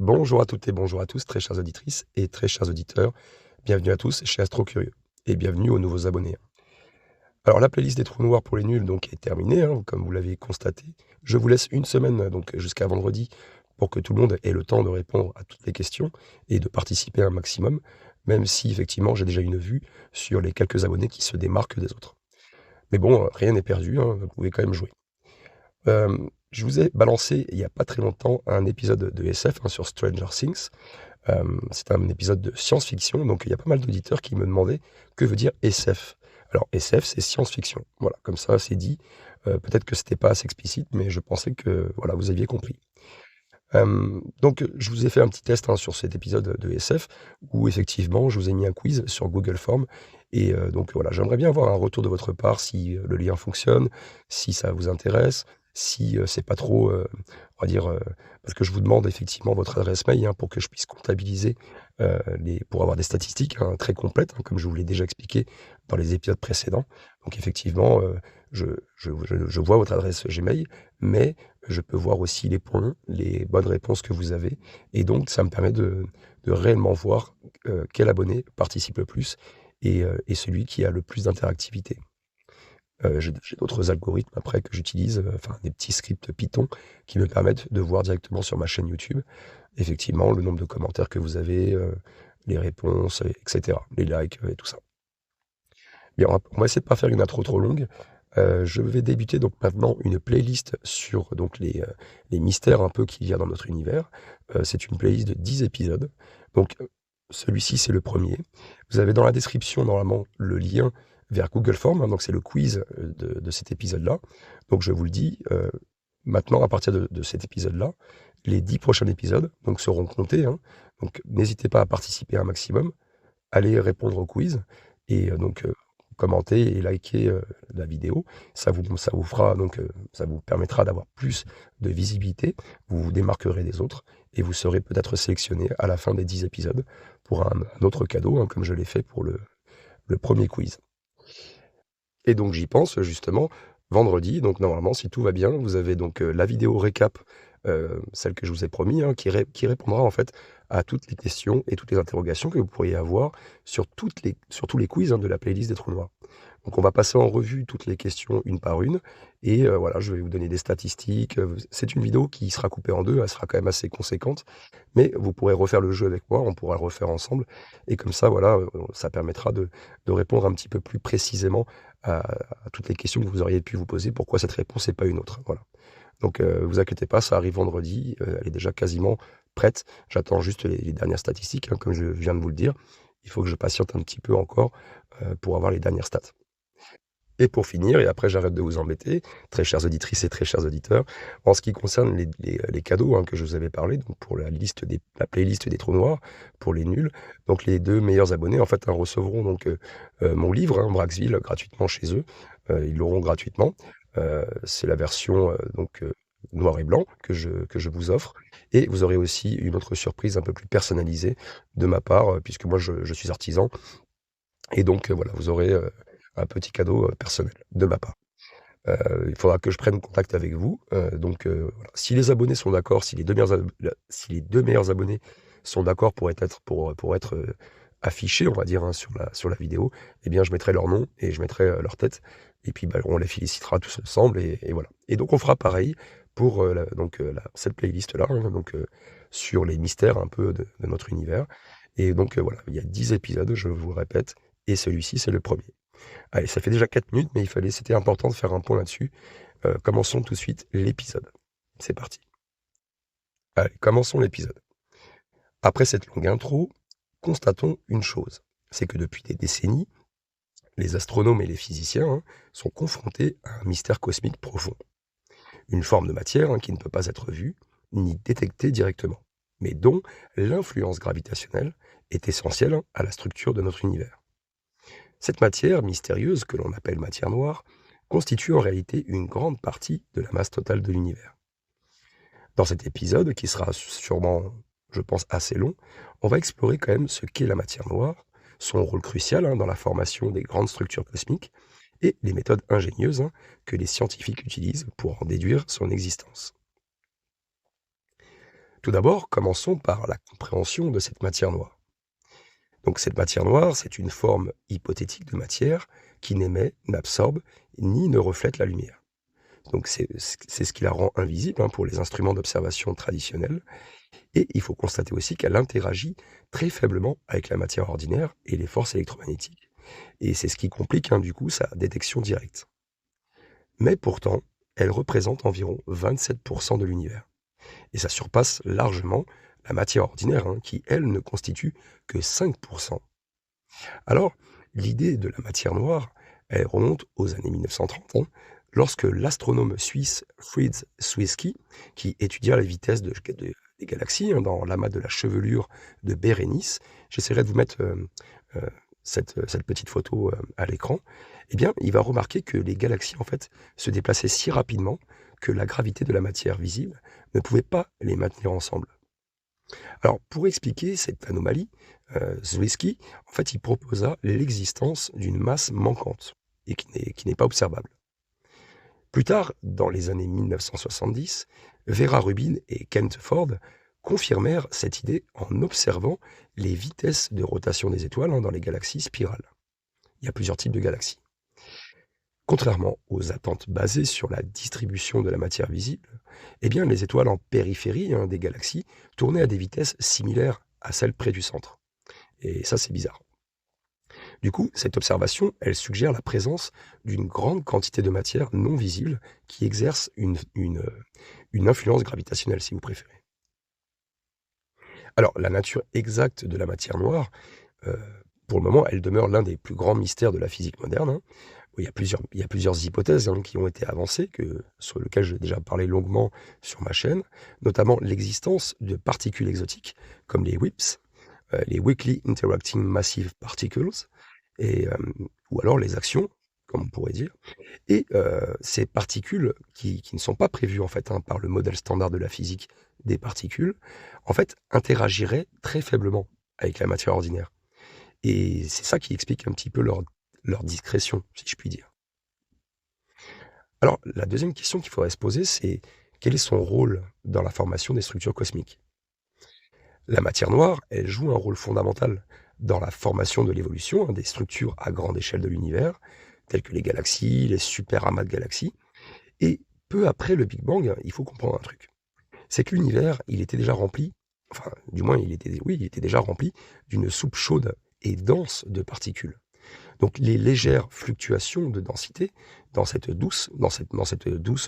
Bonjour à toutes et bonjour à tous, très chères auditrices et très chers auditeurs. Bienvenue à tous chez Astro Curieux et bienvenue aux nouveaux abonnés. Alors la playlist des trous noirs pour les nuls donc est terminée, comme vous l'avez constaté. Je vous laisse une semaine donc jusqu'à vendredi pour que tout le monde ait le temps de répondre à toutes les questions et de participer un maximum, même si effectivement j'ai déjà une vue sur les quelques abonnés qui se démarquent des autres. Mais bon, rien n'est perdu, vous pouvez quand même jouer. Je vous ai balancé il y a pas très longtemps un épisode de SF sur Stranger Things. C'est un épisode de science-fiction, donc il y a pas mal d'auditeurs qui me demandaient: «Que veut dire SF?» Alors SF, c'est science-fiction. Voilà, comme ça, c'est dit. Peut-être que c'était pas assez explicite, mais je pensais que, voilà, vous aviez compris. Donc je vous ai fait un petit test, sur cet épisode de SF où effectivement, je vous ai mis un quiz sur Google Forms et donc voilà, j'aimerais bien avoir un retour de votre part si, le lien fonctionne, si ça vous intéresse, si, c'est pas trop, on va dire, parce que je vous demande effectivement votre adresse mail, pour que je puisse comptabiliser, les pour avoir des statistiques, très complètes, comme je vous l'ai déjà expliqué dans les épisodes précédents. Donc effectivement, je vois votre adresse Gmail, mais je peux voir aussi les points, les bonnes réponses que vous avez et donc ça me permet de réellement voir, quel abonné participe le plus et celui qui a le plus d'interactivité. J'ai d'autres algorithmes après que j'utilise, enfin des petits scripts Python qui me permettent de voir directement sur ma chaîne YouTube, effectivement, le nombre de commentaires que vous avez, les réponses et cetera, les likes, et tout ça. Bien, on va essayer de pas faire une intro trop longue. Je vais débuter donc maintenant une playlist sur donc les mystères un peu qu'il y a dans notre univers. C'est une playlist de 10 épisodes. Donc, celui-ci, c'est le premier. Vous avez dans la description normalement le lien vers Google Forms, donc c'est le quiz, de cet épisode-là. Donc je vous le dis, maintenant à partir de cet épisode-là, les 10 prochains épisodes donc seront comptés, donc n'hésitez pas à participer un maximum, allez répondre au quiz et donc commenter et liker, la vidéo. Ça vous fera donc, ça vous permettra d'avoir plus de visibilité. Vous vous démarquerez des autres et vous serez peut-être sélectionné à la fin des 10 épisodes pour un autre cadeau, comme je l'ai fait pour le 1er quiz. Et donc j'y pense justement vendredi, donc normalement si tout va bien, vous avez donc, la vidéo récap, celle que je vous ai promis, qui répondra en fait à toutes les questions et toutes les interrogations que vous pourriez avoir sur tous les quiz, de la playlist des trous noirs. Donc on va passer en revue toutes les questions une par une et voilà, je vais vous donner des statistiques, c'est une vidéo qui sera coupée en 2, elle sera quand même assez conséquente, mais vous pourrez refaire le jeu avec moi, on pourra le refaire ensemble et comme ça voilà, ça permettra de répondre un petit peu plus précisément à toutes les questions que vous auriez pu vous poser, pourquoi cette réponse et pas une autre, voilà. Donc vous inquiétez pas, ça arrive vendredi, elle est déjà quasiment prête. J'attends juste les dernières statistiques, comme je viens de vous le dire. Il faut que je patiente un petit peu encore, pour avoir les dernières stats. Et pour finir, et après j'arrête de vous embêter, très chères auditrices et très chers auditeurs, en ce qui concerne les cadeaux, que je vous avais parlé, donc pour la playlist des trous noirs, pour les nuls, donc les 2 meilleurs abonnés en fait, recevront donc, mon livre, Braxville, gratuitement chez eux. Ils l'auront gratuitement. C'est la version, donc, noir et blanc que je vous offre et vous aurez aussi une autre surprise un peu plus personnalisée de ma part, puisque moi je suis artisan et donc, voilà, vous aurez, un petit cadeau, personnel de ma part. Il faudra que je prenne contact avec vous, donc, voilà. Si les abonnés sont d'accord, si les 2 meilleurs abonnés sont d'accord pour être, affichés, on va dire, sur la vidéo, eh bien, je mettrai leur nom et je mettrai, leur tête et puis, bah, on les félicitera tous ensemble et voilà. Et donc on fera pareil pour, cette playlist-là, donc, sur les mystères un peu de notre univers et donc, voilà, il y a 10 épisodes, je vous le répète et celui-ci, c'est le premier. Allez, ça fait déjà 4 minutes, mais c'était important de faire un point là-dessus. Commençons tout de suite l'épisode. C'est parti. Allez, commençons l'épisode. Après cette longue intro, constatons une chose, c'est que depuis des décennies, les astronomes et les physiciens, sont confrontés à un mystère cosmique profond. Une forme de matière, qui ne peut pas être vue, ni détectée directement, mais dont l'influence gravitationnelle est essentielle, à la structure de notre univers. Cette matière mystérieuse, que l'on appelle matière noire, constitue en réalité une grande partie de la masse totale de l'univers. Dans cet épisode, qui sera sûrement, je pense, assez long, on va explorer quand même ce qu'est la matière noire, son rôle crucial, dans la formation des grandes structures cosmiques, et les méthodes ingénieuses, que les scientifiques utilisent pour en déduire son existence. Tout d'abord, commençons par la compréhension de cette matière noire. Donc cette matière noire, c'est une forme hypothétique de matière qui n'émet, n'absorbe, ni ne reflète la lumière. Donc c'est ce qui la rend invisible, hein, pour les instruments d'observation traditionnels. Et il faut constater aussi qu'elle interagit très faiblement avec la matière ordinaire et les forces électromagnétiques. Et c'est ce qui complique, hein, du coup, sa détection directe. Mais pourtant, elle représente environ 27% de l'univers. Et ça surpasse largement la matière ordinaire, hein, qui, elle, ne constitue que 5%. Alors, l'idée de la matière noire, elle remonte aux années 1930, hein, lorsque l'astronome suisse Fritz Zwicky, qui étudia la vitesse des galaxies, hein, dans l'amas de la chevelure de Bérénice, j'essaierai de vous mettre euh, cette petite photo à l'écran, eh bien, il va remarquer que les galaxies, en fait, se déplaçaient si rapidement que la gravité de la matière visible ne pouvait pas les maintenir ensemble. Alors, pour expliquer cette anomalie, Zwicky, en fait, il proposa l'existence d'une masse manquante et qui n'est pas observable. Plus tard, dans les années 1970, Vera Rubin et Kent Ford confirmèrent cette idée en observant les vitesses de rotation des étoiles, hein, dans les galaxies spirales. Il y a plusieurs types de galaxies. Contrairement aux attentes basées sur la distribution de la matière visible, eh bien, les étoiles en périphérie, hein, des galaxies tournaient à des vitesses similaires à celles près du centre. Et ça, c'est bizarre. Du coup, cette observation, elle suggère la présence d'une grande quantité de matière non visible qui exerce une influence gravitationnelle, si vous préférez. Alors, la nature exacte de la matière noire, euh, pour le moment, elle demeure l'un des plus grands mystères de la physique moderne, hein. Il y a plusieurs hypothèses, hein, qui ont été avancées, sur lesquelles j'ai déjà parlé longuement sur ma chaîne, notamment l'existence de particules exotiques comme les WIPS, les Weakly Interacting Massive Particles, et, ou alors les actions, comme on pourrait dire. Et ces particules qui ne sont pas prévues en fait, hein, par le modèle standard de la physique des particules, en fait, interagiraient très faiblement avec la matière ordinaire. Et c'est ça qui explique un petit peu leur discrétion, si je puis dire. Alors, la deuxième question qu'il faudrait se poser, c'est quel est son rôle dans la formation des structures cosmiques? La matière noire, elle joue un rôle fondamental dans la formation de l'évolution, hein, des structures à grande échelle de l'univers, telles que les galaxies, les super amas de galaxies. Et peu après le Big Bang, il faut comprendre un truc. C'est que l'univers, il était déjà rempli, enfin, du moins, il était déjà rempli d'une soupe chaude et dense de particules. Donc les légères fluctuations de densité dans cette douce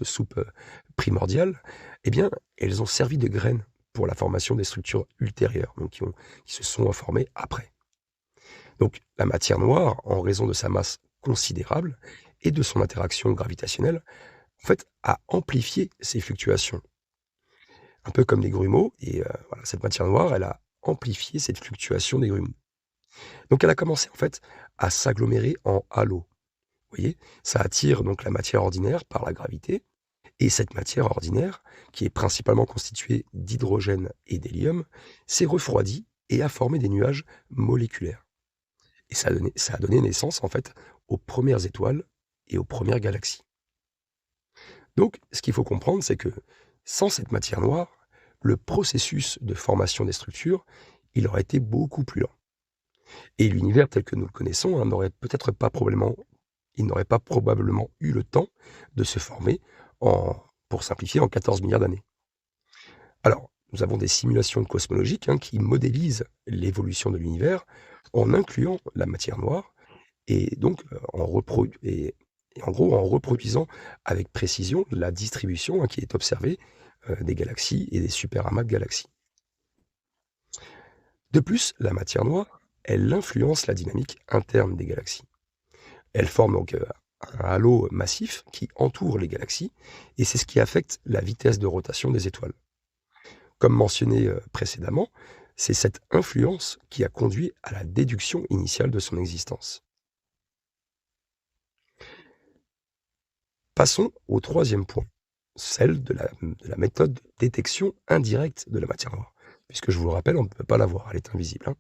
soupe primordiale, eh bien, elles ont servi de graines pour la formation des structures ultérieures, donc qui se sont formées après. Donc la matière noire, en raison de sa masse considérable et de son interaction gravitationnelle, en fait, a amplifié ces fluctuations, un peu comme des grumeaux. Et voilà, cette matière noire, elle a amplifié cette fluctuation des grumeaux. Donc elle a commencé en fait à s'agglomérer en halo. Vous voyez, ça attire donc la matière ordinaire par la gravité, et cette matière ordinaire, qui est principalement constituée d'hydrogène et d'hélium, s'est refroidie et a formé des nuages moléculaires. Et ça a donné naissance en fait aux premières étoiles et aux premières galaxies. Donc, ce qu'il faut comprendre, c'est que sans cette matière noire, le processus de formation des structures, il aurait été beaucoup plus lent. Et l'univers tel que nous le connaissons, hein, il n'aurait pas probablement eu le temps de se former pour simplifier, en 14 milliards d'années. Alors, nous avons des simulations cosmologiques, hein, qui modélisent l'évolution de l'univers en incluant la matière noire et donc en gros en reproduisant avec précision la distribution, hein, qui est observée des galaxies et des superamas de galaxies. De plus, la matière noire, elle influence la dynamique interne des galaxies. Elle forme donc un halo massif qui entoure les galaxies, et c'est ce qui affecte la vitesse de rotation des étoiles. Comme mentionné précédemment, c'est cette influence qui a conduit à la déduction initiale de son existence. Passons au troisième point, celle de la méthode de détection indirecte de la matière noire. Puisque je vous le rappelle, on ne peut pas la voir, elle est invisible, hein.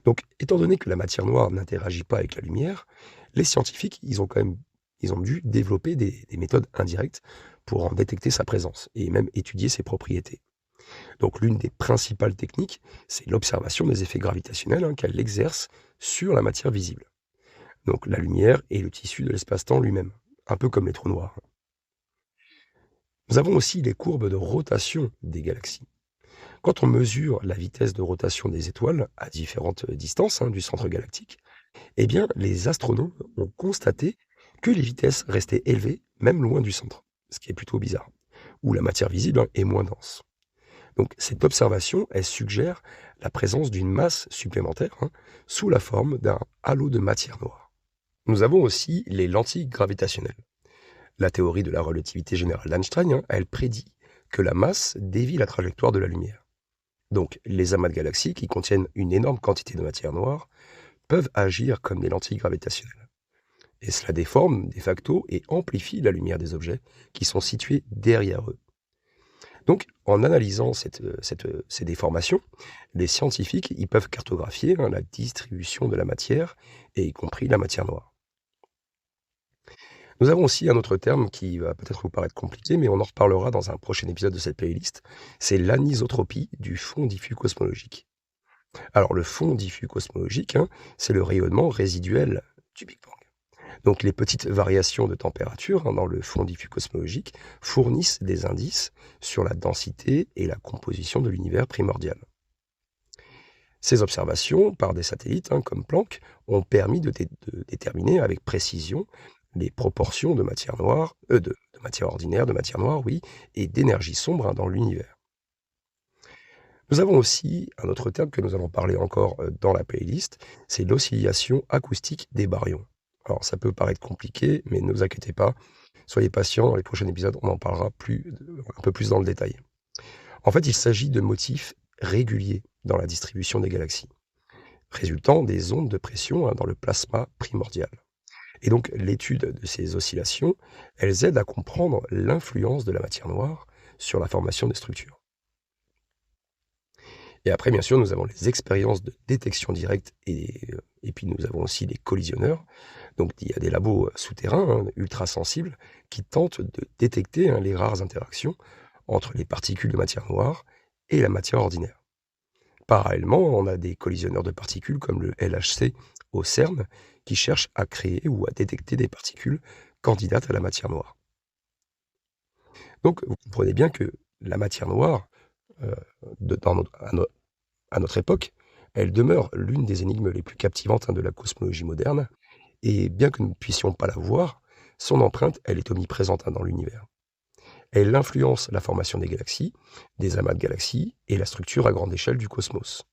Donc, étant donné que la matière noire n'interagit pas avec la lumière, les scientifiques, ils ont dû développer des méthodes indirectes pour en détecter sa présence et même étudier ses propriétés. Donc l'une des principales techniques, c'est l'observation des effets gravitationnels qu'elle exerce sur la matière visible. Donc la lumière est le tissu de l'espace-temps lui-même, un peu comme les trous noirs. Nous avons aussi les courbes de rotation des galaxies. Quand on mesure la vitesse de rotation des étoiles à différentes distances du centre galactique, eh bien, les astronomes ont constaté que les vitesses restaient élevées, même loin du centre, ce qui est plutôt bizarre, où la matière visible est moins dense. Donc cette observation, elle suggère la présence d'une masse supplémentaire sous la forme d'un halo de matière noire. Nous avons aussi les lentilles gravitationnelles. La théorie de la relativité générale d'Einstein, elle prédit que la masse dévie la trajectoire de la lumière. Donc les amas de galaxies qui contiennent une énorme quantité de matière noire peuvent agir comme des lentilles gravitationnelles. Et cela déforme de facto et amplifie la lumière des objets qui sont situés derrière eux. Donc, en analysant ces déformations, les scientifiques ils peuvent cartographier la distribution de la matière, et y compris la matière noire. Nous avons aussi un autre terme qui va peut-être vous paraître compliqué, mais on en reparlera dans un prochain épisode de cette playlist. C'est l'anisotropie du fond diffus cosmologique. Alors, le fond diffus cosmologique, c'est le rayonnement résiduel du Big Bang. Donc les petites variations de température dans le fond diffus cosmologique fournissent des indices sur la densité et la composition de l'univers primordial. Ces observations par des satellites comme Planck ont permis de déterminer avec précision les proportions de matière noire, de matière ordinaire, de matière noire, oui, et d'énergie sombre dans l'univers. Nous avons aussi un autre terme que nous allons parler encore dans la playlist, c'est l'oscillation acoustique des baryons. Alors ça peut paraître compliqué, mais ne vous inquiétez pas, soyez patients, dans les prochains épisodes, on en parlera un peu plus dans le détail. En fait, il s'agit de motifs réguliers dans la distribution des galaxies, résultant des ondes de pression dans le plasma primordial. Et donc l'étude de ces oscillations, elles aident à comprendre l'influence de la matière noire sur la formation des structures. Et après, bien sûr, nous avons les expériences de détection directe et puis nous avons aussi les collisionneurs. Donc il y a des labos souterrains ultra sensibles qui tentent de détecter les rares interactions entre les particules de matière noire et la matière ordinaire. Parallèlement, on a des collisionneurs de particules comme le LHC au CERN qui cherchent à créer ou à détecter des particules candidates à la matière noire. Donc vous comprenez bien que la matière noire, à notre époque, elle demeure l'une des énigmes les plus captivantes de la cosmologie moderne, et bien que nous ne puissions pas la voir, son empreinte, elle est omniprésente dans l'univers. Elle influence la formation des galaxies, des amas de galaxies, et la structure à grande échelle du cosmos.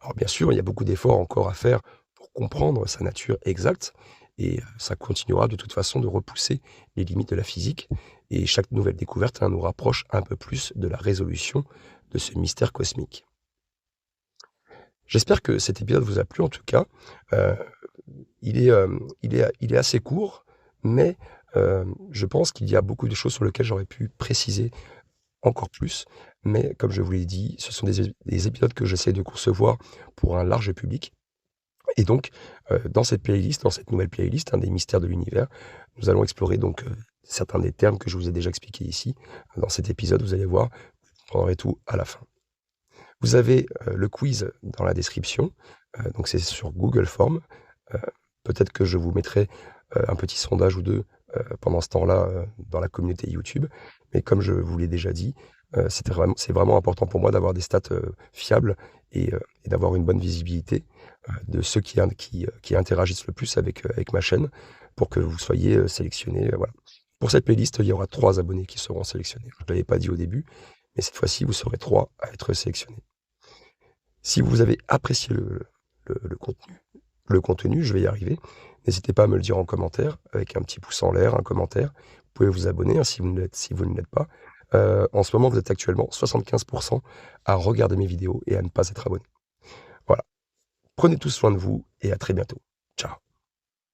Alors bien sûr, il y a beaucoup d'efforts encore à faire pour comprendre sa nature exacte, et ça continuera de toute façon de repousser les limites de la physique, et chaque nouvelle découverte nous rapproche un peu plus de la résolution de ce mystère cosmique. J'espère que cet épisode vous a plu en tout cas. Il est assez court, mais je pense qu'il y a beaucoup de choses sur lesquelles j'aurais pu préciser encore plus. Mais comme je vous l'ai dit, ce sont des épisodes que j'essaie de concevoir pour un large public. Et donc, dans cette nouvelle playlist, des mystères de l'univers, nous allons explorer donc certains des termes que je vous ai déjà expliqués ici. Dans cet épisode, vous allez voir, vous comprendrez tout à la fin. Vous avez le quiz dans la description, donc c'est sur Google Forms. Peut-être que je vous mettrai un petit sondage ou deux pendant ce temps-là dans la communauté YouTube. Mais comme je vous l'ai déjà dit, c'est vraiment important pour moi d'avoir des stats fiables et d'avoir une bonne visibilité de ceux qui interagissent le plus avec ma chaîne pour que vous soyez sélectionnés. Voilà. Pour cette playlist, il y aura 3 abonnés qui seront sélectionnés. Je ne l'avais pas dit au début, mais cette fois-ci, vous serez 3 à être sélectionnés. Si vous avez apprécié le contenu, je vais y arriver. N'hésitez pas à me le dire en commentaire, avec un petit pouce en l'air, un commentaire. Vous pouvez vous abonner si vous ne l'êtes pas. En ce moment, vous êtes actuellement 75% à regarder mes vidéos et à ne pas être abonné. Voilà. Prenez tous soin de vous et à très bientôt. Ciao.